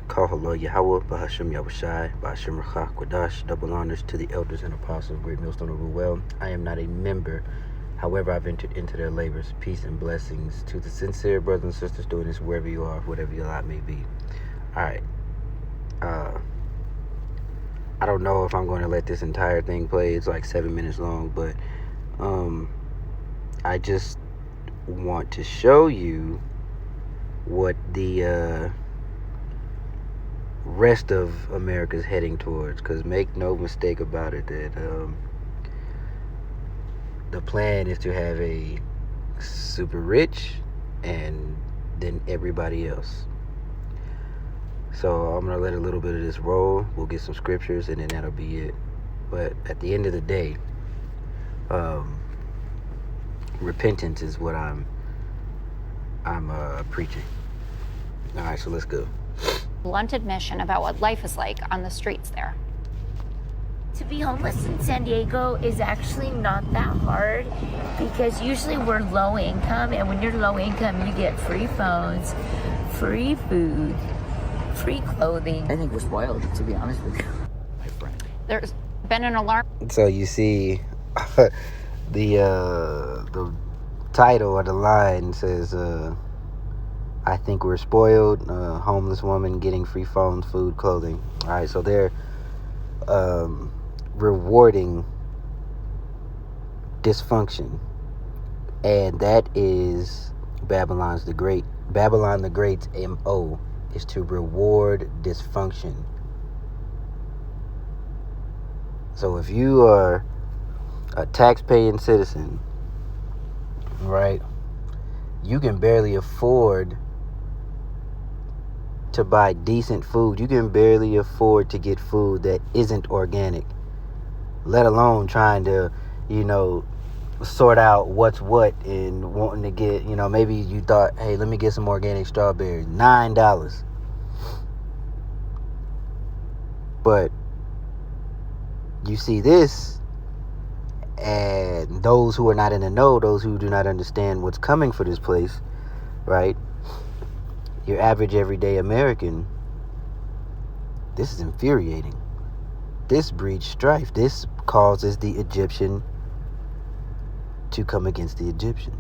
Kahalo Yahweh, Bahashim Yahushai, Bahashim Rachach Quadash, double honors to the elders and apostles, Great Millstone of Ruel. I am not a member, however, I've entered into their labors. Peace and blessings to the sincere brothers and sisters doing this wherever you are, whatever your lot may be. Alright. I don't know if I'm going to let this entire thing play. It's like 7 minutes long, but I just want to show you what the rest of America's heading towards, because make no mistake about it that the plan is to have a super rich and then everybody else. So I'm going to let a little bit of this roll. We'll get some scriptures and then that'll be it. But at the end of the day, repentance is what I'm preaching. All right, so let's go. Blunt admission about what life is like on the streets there. To be homeless in San Diego is actually not that hard because usually we're low income, and when you're low income, you get free phones, free food, free clothing. I think we're spoiled, to be honest with you. My friend. There's been an alarm. So you see, the title or the line says, I think we're spoiled. Homeless woman getting free phones, food, clothing. All right, so they're rewarding dysfunction, and that is Babylon the Great's MO is to reward dysfunction. So if you are a tax-paying citizen, right, you can barely afford to buy decent food. You can barely afford to get food that isn't organic, let alone trying to, sort out what's what and wanting to get, maybe you thought, hey, let me get some organic strawberries, $9. But you see this, and those who are not in the know, those who do not understand what's coming for this place, right? Your average everyday American, this is infuriating. This breeds strife. This causes the Egyptian to come against the Egyptian.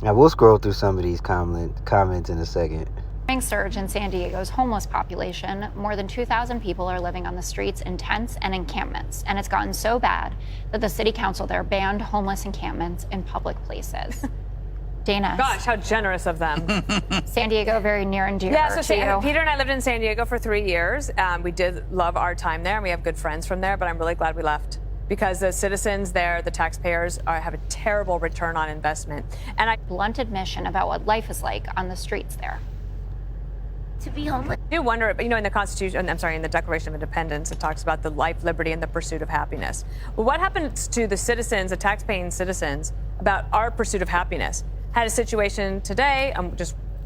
Now we'll scroll through some of these comments in a second. Surge in San Diego's homeless population. More than 2,000 people are living on the streets in tents and encampments, and it's gotten so bad that the city council there banned homeless encampments in public places. Dana. Gosh, how generous of them. San Diego, very near and dear to you. Peter and I lived in San Diego for 3 years. We did love our time there, and we have good friends from there, but I'm really glad we left because the citizens there, the taxpayers, have a terrible return on investment. And Blunt admission about what life is like on the streets there. To be homeless. I do wonder, in the Constitution, in the Declaration of Independence, it talks about the life, liberty, and the pursuit of happiness. Well, what happens to the citizens, the tax-paying citizens, about our pursuit of happiness? Had a situation today,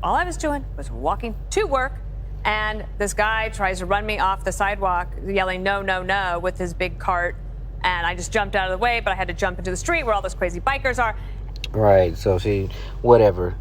all I was doing was walking to work, and this guy tries to run me off the sidewalk, yelling, no, no, no, with his big cart, and I just jumped out of the way, but I had to jump into the street where all those crazy bikers are. Right, so whatever.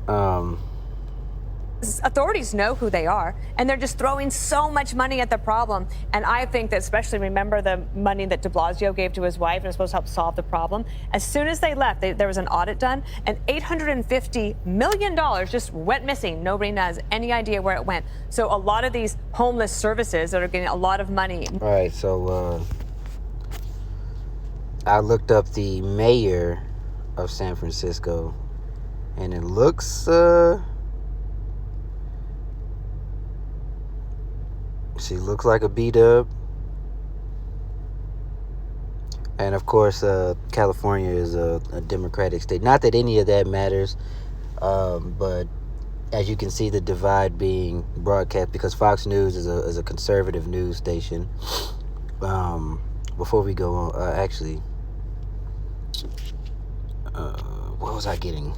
Authorities know who they are, and they're just throwing so much money at the problem. And I think that, especially, remember the money that de Blasio gave to his wife and was supposed to help solve the problem? As soon as they left, there was an audit done, and $850 million just went missing. Nobody has any idea where it went. So a lot of these homeless services that are getting a lot of money. All right, so I looked up the mayor of San Francisco, and it looks... She looks like a B-dub. And of course, California is a Democratic state. Not that any of that matters, but as you can see, the divide being broadcast, because Fox News is a conservative news station. Before we go on, what was I getting?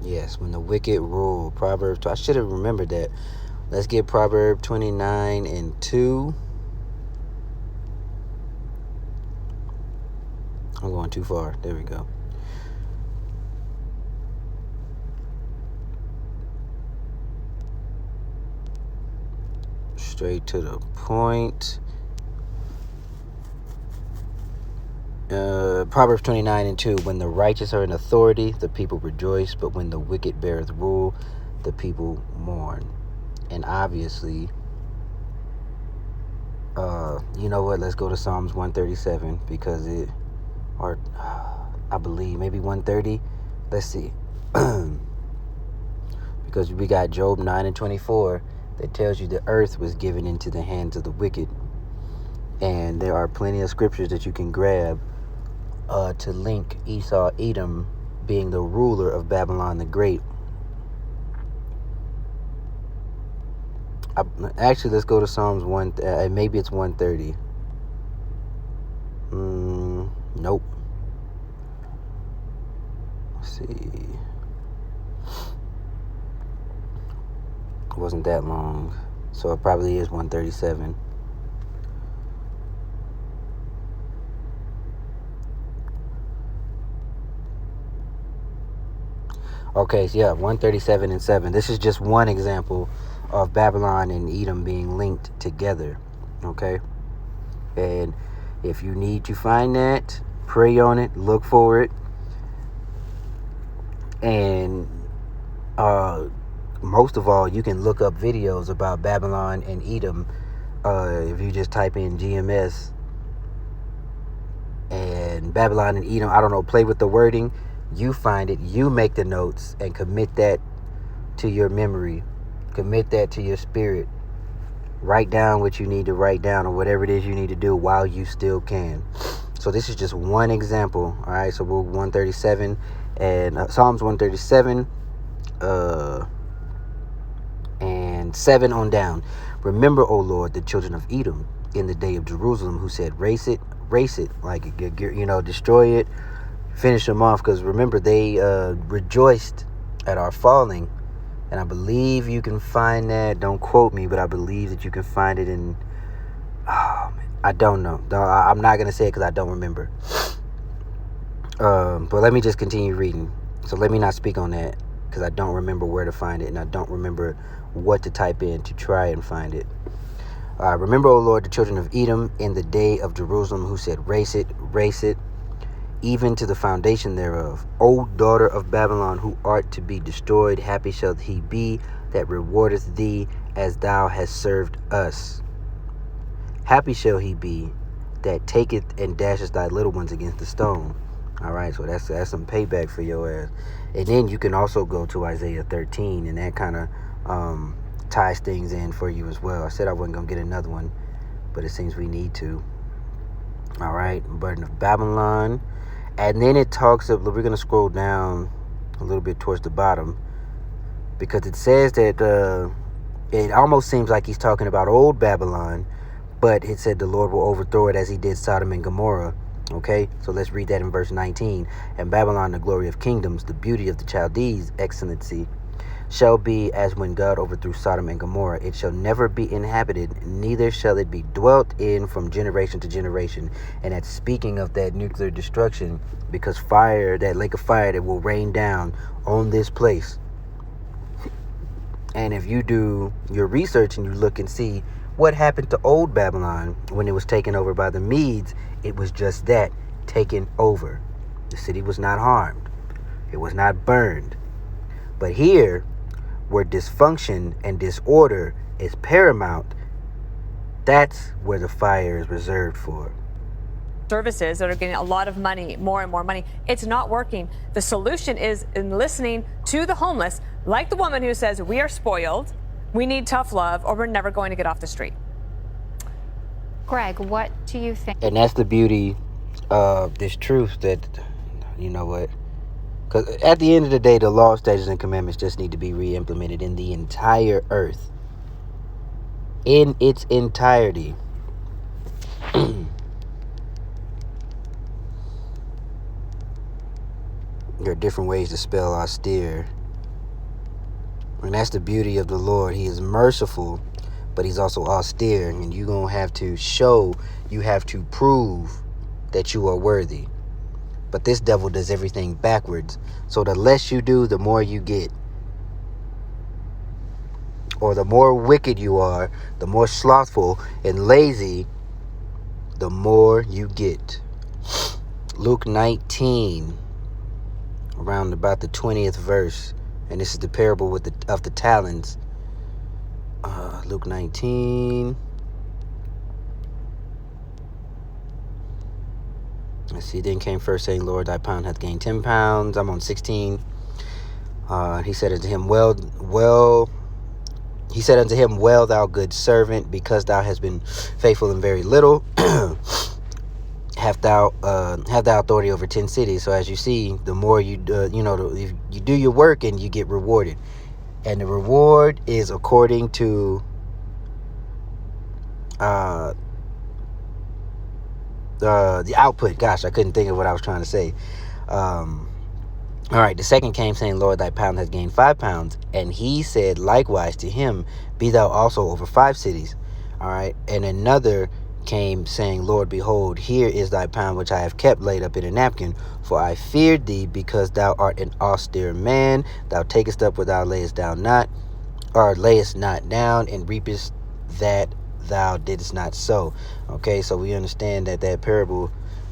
Yes, when the wicked rule. Proverbs. I should have remembered that. Let's get Proverbs 29:2. I'm going too far. There we go. straight to the point. Proverbs 29:2. When the righteous are in authority, the people rejoice, but when the wicked beareth rule, the people mourn. And obviously, you know what? Let's go to Psalms 137 because I believe maybe 130. Let's see. Because we got Job 9:24 that tells you the earth was given into the hands of the wicked. And there are plenty of scriptures that you can grab to link Esau, Edom being the ruler of Babylon the Great. Actually, let's go to Psalms 1. Maybe it's 130. Nope. Let's see. It wasn't that long, so it probably is 137. Okay, so yeah, 137 and 7. This is just one example of Babylon and Edom being linked together. Okay? And if you need to find that, pray on it, look for it. And most of all, you can look up videos about Babylon and Edom if you just type in GMS and Babylon and Edom. I don't know, play with the wording. You find it, you make the notes, and commit that to your memory. Commit that to your spirit. Write down what you need to write down or whatever it is you need to do while you still can. So this is just one example. All right, so we're 137 and Psalms 137 and 7 on down. Remember, O Lord, the children of Edom in the day of Jerusalem, who said, race it, like, destroy it, finish them off. Because remember, they rejoiced at our falling. And I believe you can find that. Don't quote me, but I believe that you can find it in... I don't know. I'm not going to say it because I don't remember. But let me just continue reading. So let me not speak on that because I don't remember where to find it. And I don't remember what to type in to try and find it. Remember, O Lord, the children of Edom in the day of Jerusalem, who said, race it, even to the foundation thereof. O daughter of Babylon, who art to be destroyed, happy shall he be that rewardeth thee as thou hast served us. Happy shall he be that taketh and dasheth thy little ones against the stone. All right, so that's some payback for your ass. And then you can also go to Isaiah 13, and that kind of ties things in for you as well. I said I wasn't going to get another one, but it seems we need to. All right, burden of Babylon. And then it talks of, we're going to scroll down a little bit towards the bottom, because it says that it almost seems like he's talking about old Babylon, but it said the Lord will overthrow it as he did Sodom and Gomorrah. Okay, so let's read that in verse 19. And Babylon, the glory of kingdoms, the beauty of the Chaldees, excellency, shall be as when God overthrew Sodom and Gomorrah. It shall never be inhabited, neither shall it be dwelt in from generation to generation. And that's speaking of that nuclear destruction, because fire, that lake of fire that will rain down on this place. And if you do your research and you look and see what happened to old Babylon when it was taken over by the Medes, it was just that, taken over. The city was not harmed. It was not burned. But here, where dysfunction and disorder is paramount, that's where the fire is reserved for. Services that are getting a lot of money, more and more money. It's not working. The solution is in listening to the homeless, like the woman who says, we are spoiled, we need tough love, or we're never going to get off the street. Greg, what do you think? And that's the beauty of this truth that, you know what, because at the end of the day, the law, statutes, and commandments just need to be re-implemented in the entire earth. In its entirety. There are different ways to spell austere. And that's the beauty of the Lord. He is merciful, but he's also austere. And you're going to have to show, you have to prove that you are worthy. But this devil does everything backwards. So the less you do, the more you get. or the more wicked you are, the more slothful and lazy, the more you get. Luke 19, around about the 20th verse, and this is the parable of the talents. Luke 19. Let's see. Then came first, saying, Lord, thy pound hath gained 10 pounds. I'm on 16. He said unto him, Well, thou good servant, because thou hast been faithful in very little, have thou authority over 10 cities. So as you see, the more you you do your work, and you get rewarded, and the reward is according to the output. Gosh, I couldn't think of what I was trying to say. All right, the second came, saying, Lord, thy pound hath gained 5 pounds. And he said likewise to him, Be thou also over 5 cities. All right, and another came, saying, Lord, behold, here is thy pound, which I have kept laid up in a napkin. For I feared thee, because thou art an austere man. Thou takest up what thou layest not down, and reapest that thou didst not sow. Okay, so we understand that parable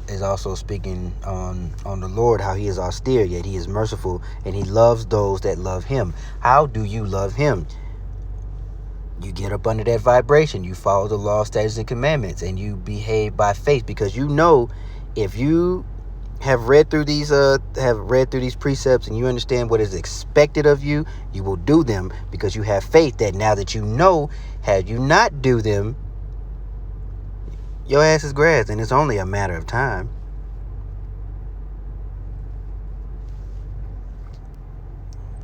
is also speaking on the Lord, how he is austere, yet he is merciful, and he loves those that love him. How do you love him? You get up under that vibration. You follow the law, statutes, and commandments, and you behave by faith, because you know, if you have read through these precepts, and you understand what is expected of you, you will do them, because you have faith that now that you know, had you not do them, your ass is grass, and it's only a matter of time.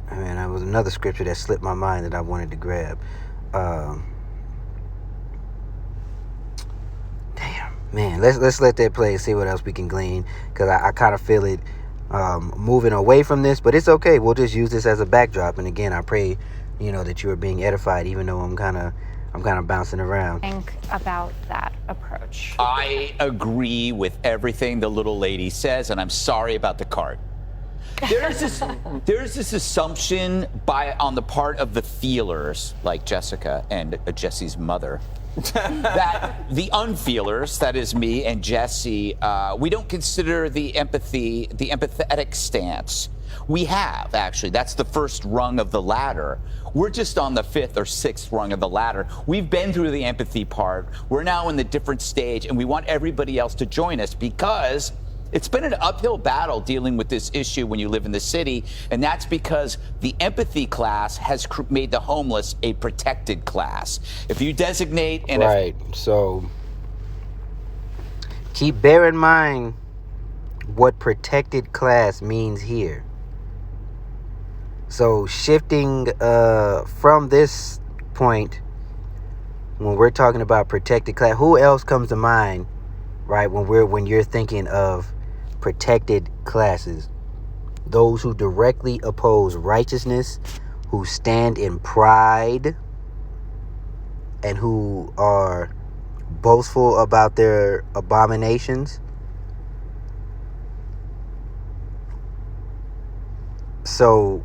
Man, that was another scripture that slipped my mind that I wanted to grab. Damn, man, let's let that play and see what else we can glean, because I kind of feel it moving away from this, but it's okay. We'll just use this as a backdrop. And again, I pray, that you are being edified, even though I'm kind of bouncing around. Think about that approach. I agree with everything the little lady says, and I'm sorry about the cart. There's this assumption on the part of the feelers, like Jessica and Jesse's mother, that the unfeelers, that is me and Jesse, we don't consider the empathetic stance. We have, actually. That's the first rung of the ladder. We're just on the 5th or 6th rung of the ladder. We've been through the empathy part. We're now in the different stage, and we want everybody else to join us, because it's been an uphill battle dealing with this issue when you live in the city, and that's because the empathy class has made the homeless a protected class. If you designate and right, so bear in mind what protected class means here. So shifting from this point, when we're talking about protected class, who else comes to mind, right, when you're thinking of protected classes? Those who directly oppose righteousness, who stand in pride, and who are boastful about their abominations. So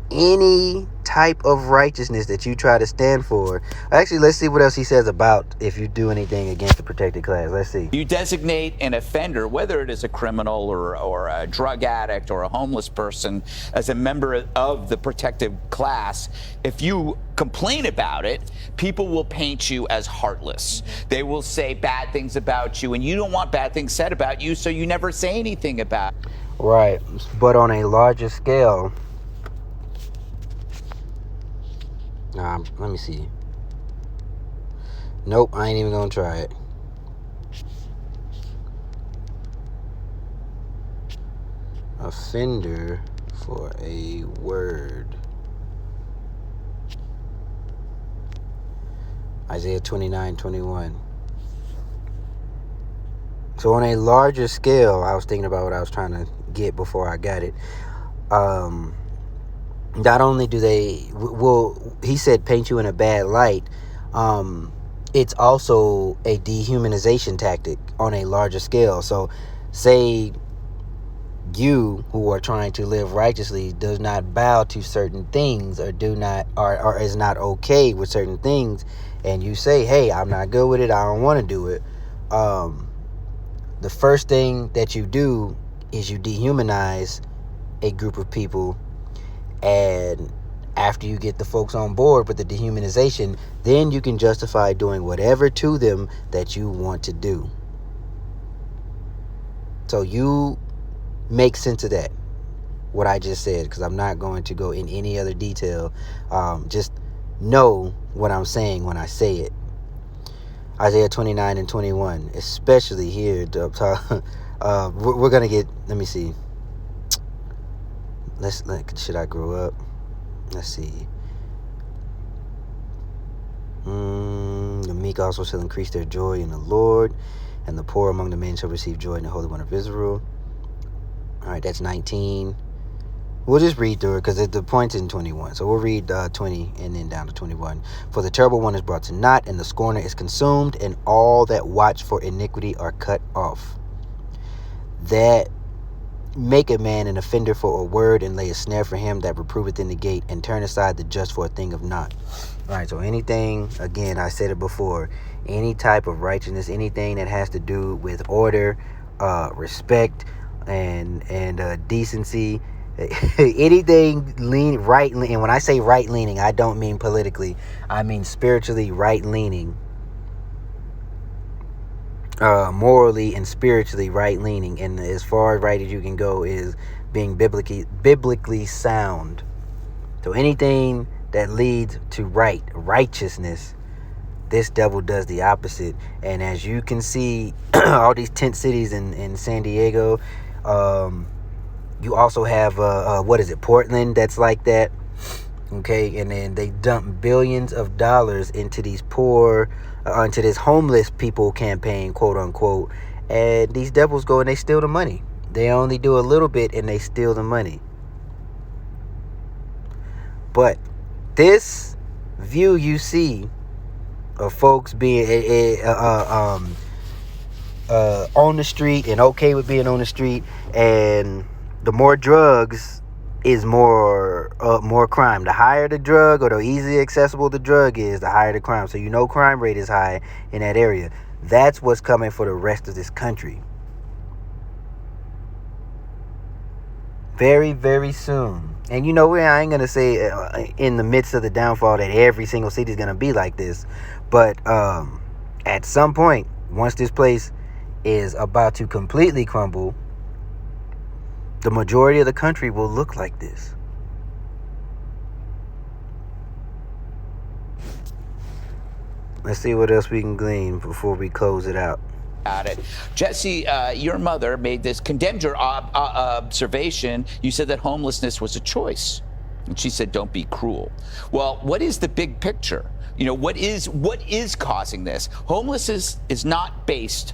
any type of righteousness that you try to stand for. Actually, let's see what else he says about if you do anything against the protected class. Let's see. you designate an offender, whether it is a criminal or a drug addict or a homeless person, as a member of the protected class, if you complain about it, people will paint you as heartless. They will say bad things about you, and you don't want bad things said about you, so you never say anything about it. Right, but on a larger scale, let me see. Nope, I ain't even gonna try it. Offender for a word. Isaiah 29:21. So on a larger scale, I was thinking about what I was trying to get before I got it. Not only do he said paint you in a bad light, it's also a dehumanization tactic on a larger scale. So say you who are trying to live righteously does not bow to certain things, or do not, or is not okay with certain things, and you say, hey, I'm not good with it, I don't want to do it, the first thing that you do is you dehumanize a group of people. And after you get the folks on board with the dehumanization, then you can justify doing whatever to them that you want to do. So you make sense of that, what I just said, because I'm not going to go in any other detail. Just know what I'm saying when I say it. Isaiah 29 and 21, especially here up top. We're going to get, let me see. Should I grow up? Let's see. The meek also shall increase their joy in the Lord, and the poor among the men shall receive joy in the Holy One of Israel. All right, that's 19. We'll just read through it because the point's in 21. So we'll read 20 and then down to 21. For the terrible one is brought to naught, and the scorner is consumed, and all that watch for iniquity are cut off. That make a man an offender for a word, and lay a snare for him that reproveth in the gate, and turn aside the just for a thing of naught. All right, so anything, again, I said it before, any type of righteousness, anything that has to do with order, respect, and decency, anything right, and when I say right leaning, I don't mean politically, I mean spiritually right leaning, morally and spiritually right leaning, and as far right as you can go is being biblically sound. So anything that leads to righteousness, this devil does the opposite. And as you can see, all these tent cities in San Diego, you also have Portland, that's like that. Okay, and then they dump billions of dollars into these poor, into this homeless people campaign, quote unquote, and these devils go and they steal the money. They only do a little bit and they steal the money. But this view you see of folks being on the street and okay with being on the street, and the more drugs is more crime. The higher the drug, or the easily accessible the drug is, the higher the crime. So crime rate is high in that area. That's what's coming for the rest of this country. Very, very soon. And I ain't gonna say in the midst of the downfall that every single city is gonna be like this, but at some point, once this place is about to completely crumble, the majority of the country will look like this. Let's see what else we can glean before we close it out. Got it. Jesse, your mother condemned your observation. You said that homelessness was a choice. And she said, don't be cruel. Well, what is the big picture? What is causing this? Homelessness is not based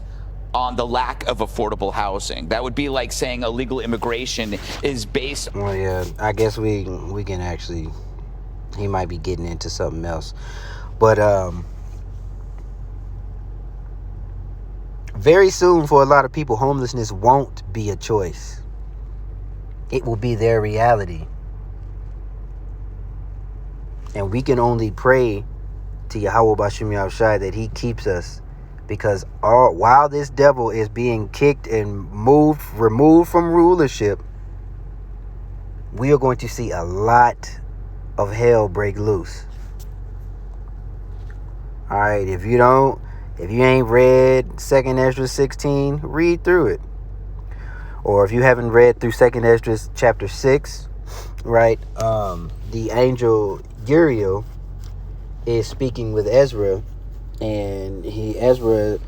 on the lack of affordable housing. That would be like saying illegal immigration is based. Well, yeah, I guess we can actually, he might be getting into something else. But very soon for a lot of people, homelessness won't be a choice. It will be their reality. And we can only pray to Yahweh Bashim Yahushai that he keeps us, because while this devil is being kicked and removed from rulership, we are going to see a lot of hell break loose. All right, if you ain't read 2nd Esdras 16, read through it. Or if you haven't read through 2nd Esdras chapter 6, right? The angel Uriel is speaking with Ezra, and Ezra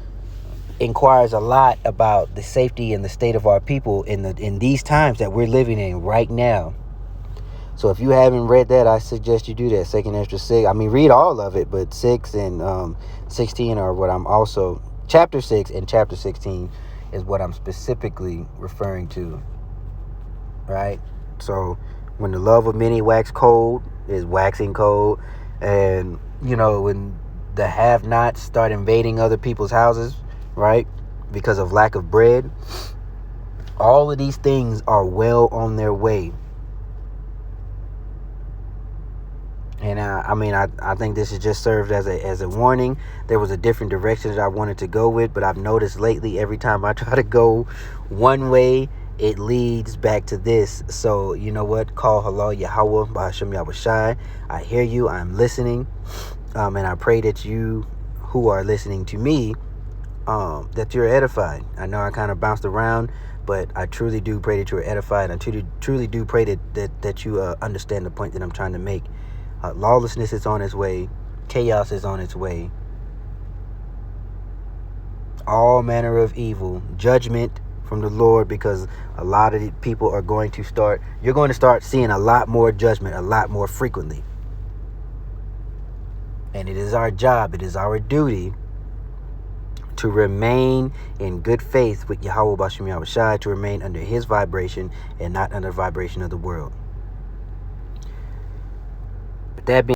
inquires a lot about the safety and the state of our people in these times that we're living in right now. So if you haven't read that, I suggest you do that. 2nd Esdras 6. I mean, read all of it, but 6 and 16 are what I'm also. Chapter 6 and chapter 16 is what I'm specifically referring to. Right? So when the love of many wax cold, is waxing cold, and when the have-nots start invading other people's houses, right, because of lack of bread, All of these things are well on their way. And I think this has just served as a warning. There was a different direction that I wanted to go with, but I've noticed lately every time I try to go one way, it leads back to this. So you know what? Call halal Yahweh Ba'ashem Yahushai. I hear you. I'm listening, and I pray that you who are listening to me, that you're edified. I know I kind of bounced around, but I truly do pray that you're edified. I truly do pray that you understand the point that I'm trying to make. Lawlessness is on its way. Chaos is on its way. All manner of evil. Judgment from the Lord, because a lot of the people are going to start, you're going to start seeing a lot more judgment, a lot more frequently. And it is our job, it is our duty to remain in good faith with Yahweh B'Shem Yahushai, to remain under his vibration and not under the vibration of the world. With that being